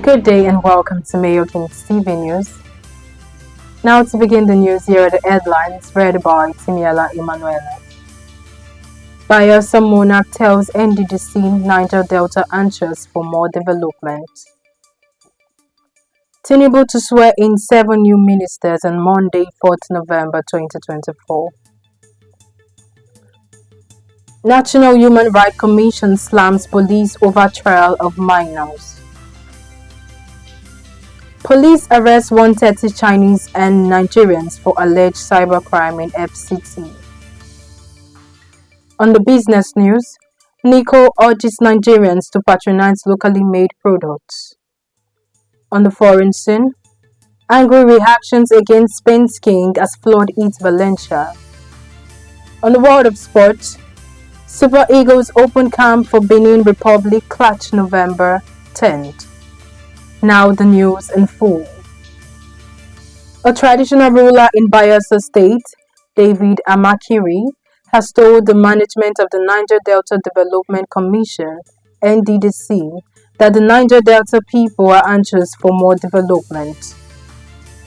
Good day and welcome to Mayorkings TV News. Now to begin the news, here are the headlines read by Timiela Emanuela. Bayelsa Monarch tells NDDC Niger Delta anxious for more development. Tinubu to swear in 7 new ministers on Monday, 4th November 2024. National Human Rights Commission slams police over trial of minors. Police arrest 130 Chinese and Nigerians for alleged cybercrime in FCT. On the business news, Nico urges Nigerians to patronize locally made products. On the foreign scene, angry reactions against Spain's king as flood hits Valencia. On the world of sports, Super Eagles open camp for Benin Republic clutch November 10th. Now the news in full. A traditional ruler in Bayelsa State, David Amakiri, has told the management of the Niger Delta Development Commission, NDDC, that the Niger Delta people are anxious for more development.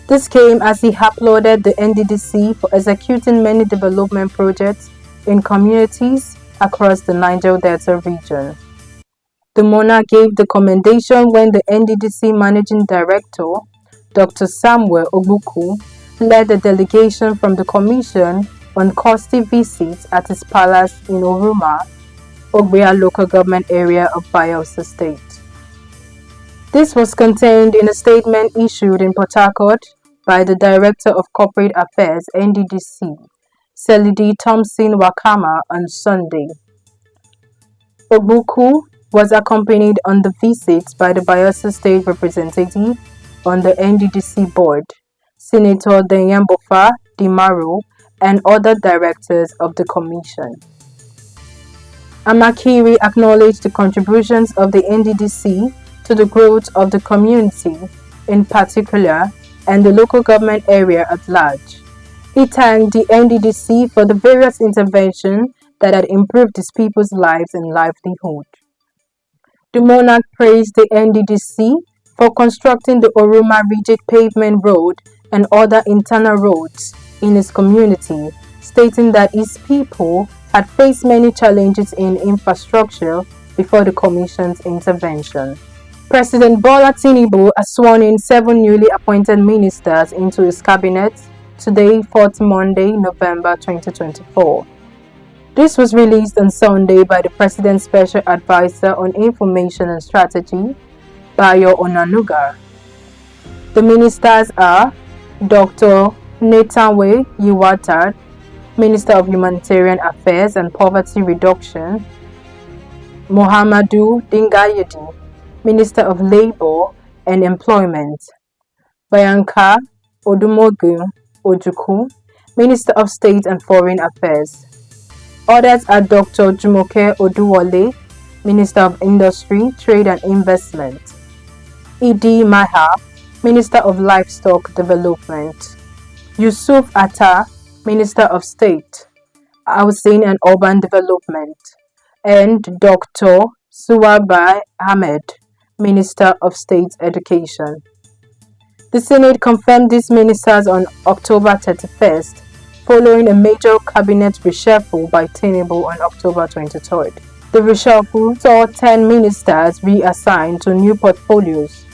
This came as he applauded the NDDC for executing many development projects in communities across the Niger Delta region. The monarch gave the commendation when the NDDC Managing Director, Dr. Samuel Ogbuku, led the delegation from the Commission on costly visits at his palace in Oruma, Ogbia local government area of Bayelsa State. This was contained in a statement issued in Port Harcourt by the Director of Corporate Affairs, NDDC, Selidi Thompson Wakama, on Sunday. Ogbuku was accompanied on the visit by the Bayelsa State Representative on the NDDC board, Senator Denyambofa Dimaro, and other directors of the commission. Amakiri acknowledged the contributions of the NDDC to the growth of the community in particular and the local government area at large. He thanked the NDDC for the various interventions that had improved his people's lives and livelihood. The monarch praised the NDDC for constructing the Oruma Rigid Pavement Road and other internal roads in his community, stating that his people had faced many challenges in infrastructure before the Commission's intervention. President Bola Tinubu has sworn in 7 newly appointed ministers into his cabinet today, 4th Monday, November 2024. This was released on Sunday by the President's Special Advisor on Information and Strategy, Bayo Onanuga. The ministers are Dr. Netanwe Yiwatad, Minister of Humanitarian Affairs and Poverty Reduction, Muhammadu Dingayedi, Minister of Labor and Employment, Bianca Odumogu Ojukwu, Minister of State and Foreign Affairs. Others are Dr. Jumoke Oduwole, Minister of Industry, Trade and Investment, Idi Maha, Minister of Livestock Development, Yusuf Atta, Minister of State, Housing and Urban Development, and Dr. Suwabai Ahmed, Minister of State Education. The Senate confirmed these ministers on October 31st, following a major cabinet reshuffle by Tinubu on October 23rd. The reshuffle saw 10 ministers reassigned to new portfolios,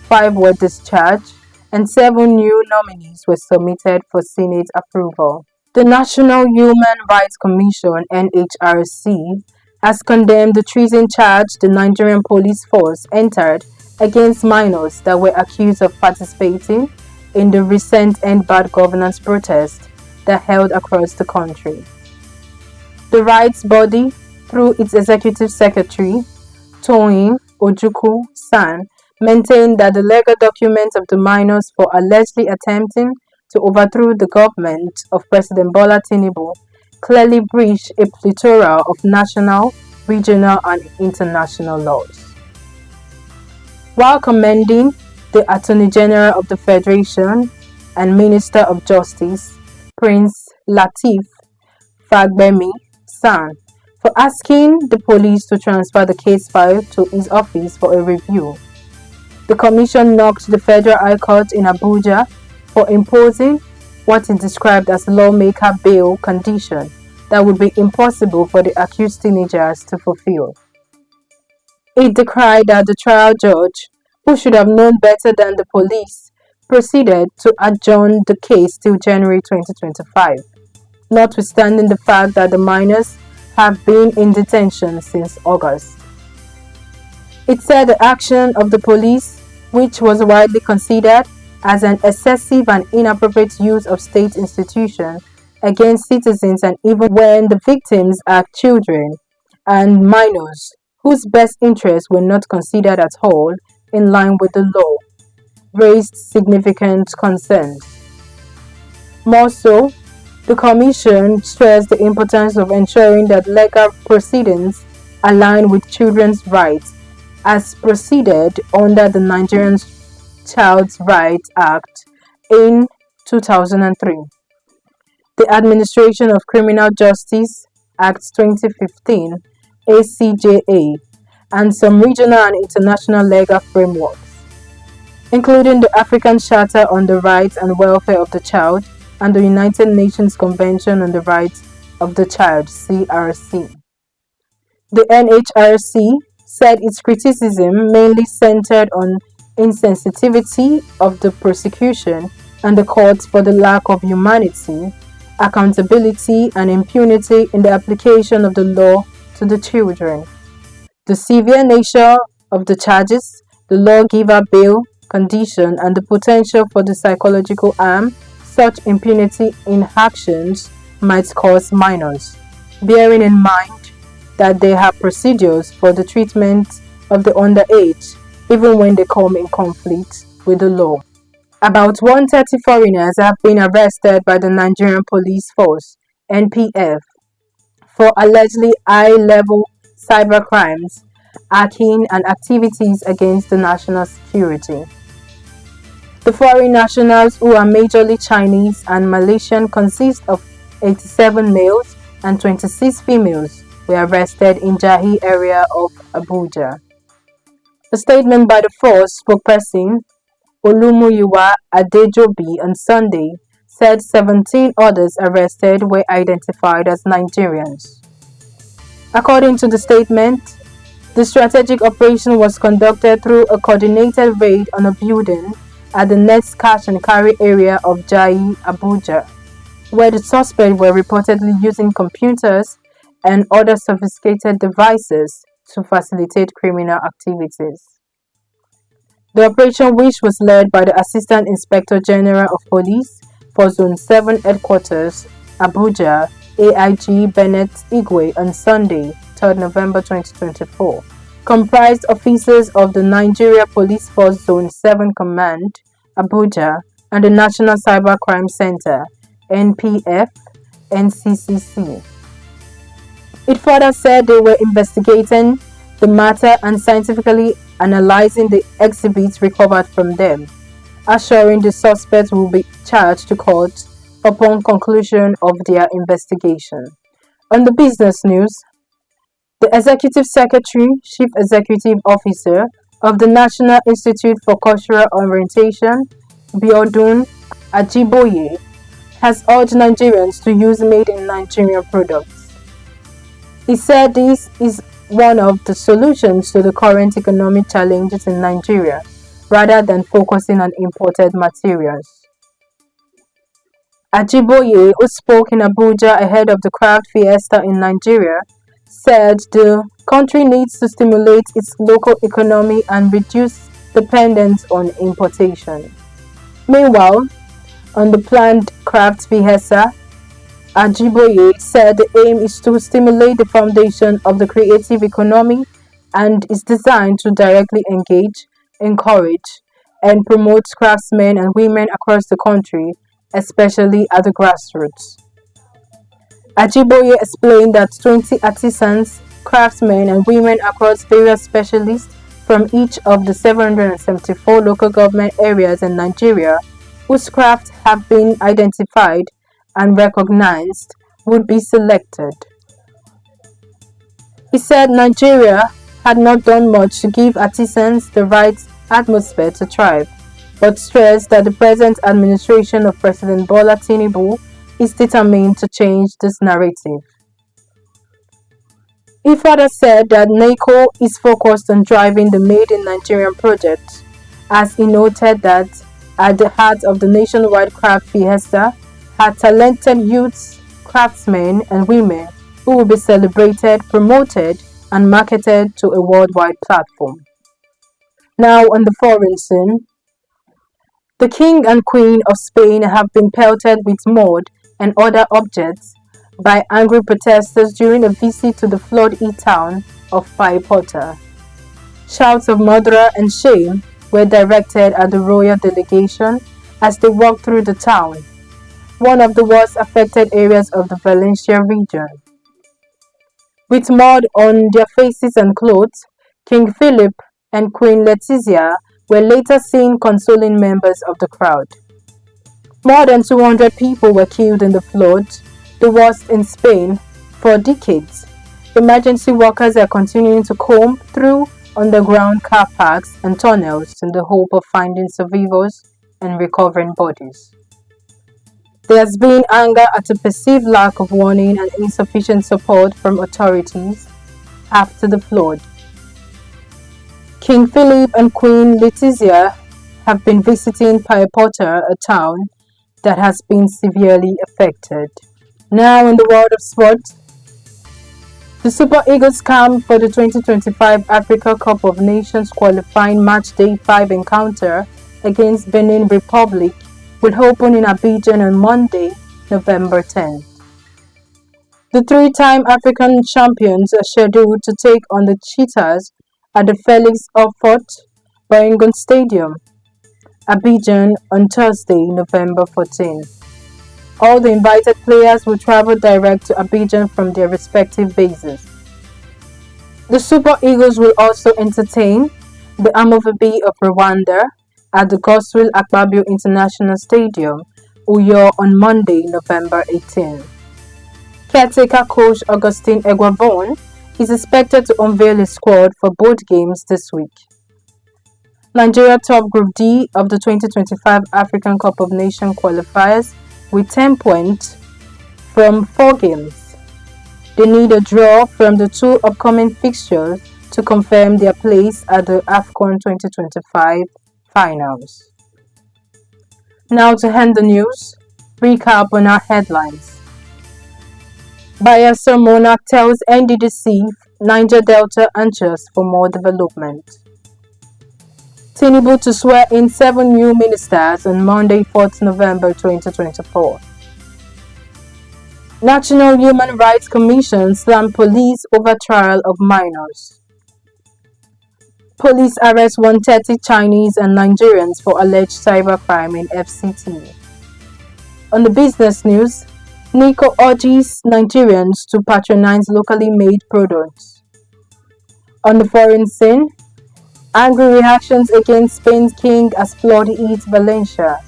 5 were discharged, and 7 new nominees were submitted for Senate approval. The National Human Rights Commission (NHRC) has condemned the treason charge the Nigerian police force entered against minors that were accused of participating in the recent End Bad Governance protest that held across the country. The rights body, through its executive secretary, Toyin Ojukwu San, maintained that the legal documents of the minors for allegedly attempting to overthrow the government of President Bola Tinubu clearly breached a plethora of national, regional, and international laws. While commending the Attorney General of the Federation and Minister of Justice, Prince Lateef Fagbemi San, for asking the police to transfer the case file to his office for a review. The commission knocked the Federal High Court in Abuja for imposing what it described as lawmaker bail condition that would be impossible for the accused teenagers to fulfill. It decried that the trial judge, who should have known better than the police, proceeded to adjourn the case till January 2025, notwithstanding the fact that the minors have been in detention since August. It said the action of the police, which was widely considered as an excessive and inappropriate use of state institutions against citizens, and even when the victims are children and minors whose best interests were not considered at all in line with the law, raised significant concerns. More so, the Commission stressed the importance of ensuring that legal proceedings align with children's rights as proceeded under the Nigerian Child's Rights Act in 2003, the Administration of Criminal Justice Act 2015, ACJA, and some regional and international legal frameworks, including the African Charter on the Rights and Welfare of the Child and the United Nations Convention on the Rights of the Child, CRC. The NHRC said its criticism mainly centered on insensitivity of the prosecution and the courts for the lack of humanity, accountability, and impunity in the application of the law to the children. The severe nature of the charges, the lawgiver bail condition, and the potential for the psychological harm such impunity in actions might cause minors, bearing in mind that they have procedures for the treatment of the underage, even when they come in conflict with the law. About 130 foreigners have been arrested by the Nigerian Police Force, NPF, for allegedly high-level cybercrimes, hacking, and activities against the national security. The foreign nationals, who are majorly Chinese and Malaysian, consist of 87 males and 26 females, were arrested in Jahi area of Abuja. A statement by the force spokesperson Olumuyiwa Adejobi on Sunday said 17 others arrested were identified as Nigerians. According to the statement, the strategic operation was conducted through a coordinated raid on a building at the next cash and carry area of Jahi, Abuja, where the suspects were reportedly using computers and other sophisticated devices to facilitate criminal activities. The operation, which was led by the Assistant Inspector General of Police for Zone 7 Headquarters, Abuja, AIG Bennett Igwe, on Sunday, 3rd November 2024, comprised officers of the Nigeria Police Force Zone 7 Command, Abuja, and the National Cybercrime Center, NPF, NCCC. It further said they were investigating the matter and scientifically analyzing the exhibits recovered from them, assuring the suspects will be charged to court upon conclusion of their investigation. On the business news, the Executive Secretary, Chief Executive Officer of the National Institute for Cultural Orientation, Biodun Ajiboye, has urged Nigerians to use made in Nigeria products. He said this is one of the solutions to the current economic challenges in Nigeria, rather than focusing on imported materials. Ajiboye, who spoke in Abuja ahead of the craft fiesta in Nigeria, said the country needs to stimulate its local economy and reduce dependence on importation. Meanwhile, on the planned craft fiesta, Ajiboye said the aim is to stimulate the foundation of the creative economy and is designed to directly engage, encourage, and promote craftsmen and women across the country, especially at the grassroots. Ajiboye explained that 20 artisans, craftsmen, and women across various specialists from each of the 774 local government areas in Nigeria, whose crafts have been identified and recognized, would be selected. He said Nigeria had not done much to give artisans the right atmosphere to thrive, but stressed that the present administration of President Bola Tinubu is determined to change this narrative. He further said that NACO is focused on driving the Made in Nigerian project, as he noted that at the heart of the nationwide craft fiesta are talented youths, craftsmen, and women who will be celebrated, promoted, and marketed to a worldwide platform. Now, on the foreign scene, the King and Queen of Spain have been pelted with mud and other objects by angry protesters during a visit to the flood-hit town of Paiporta. Shouts of murder and shame were directed at the royal delegation as they walked through the town, one of the worst affected areas of the Valencia region. With mud on their faces and clothes, King Philip and Queen Letizia were later seen consoling members of the crowd. More than 200 people were killed in the flood, the worst in Spain for decades. Emergency workers are continuing to comb through underground car parks and tunnels in the hope of finding survivors and recovering bodies. There has been anger at a perceived lack of warning and insufficient support from authorities after the flood. King Philip and Queen Letizia have been visiting Paiporta, a town that has been severely affected. Now in the world of sport, the Super Eagles camp for the 2025 Africa Cup of Nations qualifying match day 5 encounter against Benin Republic will open in Abidjan on Monday, November 10. The three-time African champions are scheduled to take on the Cheetahs at the Felix Oufouette-Boigny Stadium, Abidjan on Thursday, November 14. All the invited players will travel direct to Abidjan from their respective bases. The Super Eagles will also entertain the Amovabi of Rwanda at the Godswill Akpabio International Stadium, Uyo on Monday, November 18. Caretaker coach Augustine Eguavon is expected to unveil his squad for both games this week. Nigeria top Group D of the 2025 African Cup of Nations qualifiers with 10 points from 4 games. They need a draw from the 2 upcoming fixtures to confirm their place at the AFCON 2025 finals. Now to end the news, recap on our headlines. Bayelsa Monarch tells NDDC Niger Delta anxious for more development. Tinubu to swear in 7 new ministers on Monday, 4th November 2024. National Human Rights Commission slammed police over trial of minors. Police arrest 130 Chinese and Nigerians for alleged cybercrime in FCT. On the business news, NICO urges Nigerians to patronize locally made products. On the foreign scene, angry reactions against Spain's king as flood hits Valencia.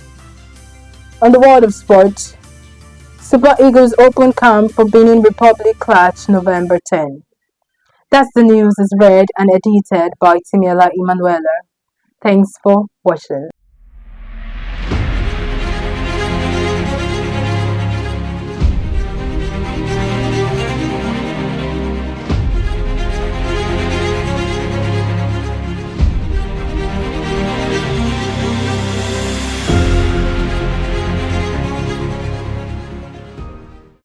On the world of sport, Super Eagles open camp for Benin Republic clash November 10. That's the news is read and edited by Timiela Emanuela. Thanks for watching.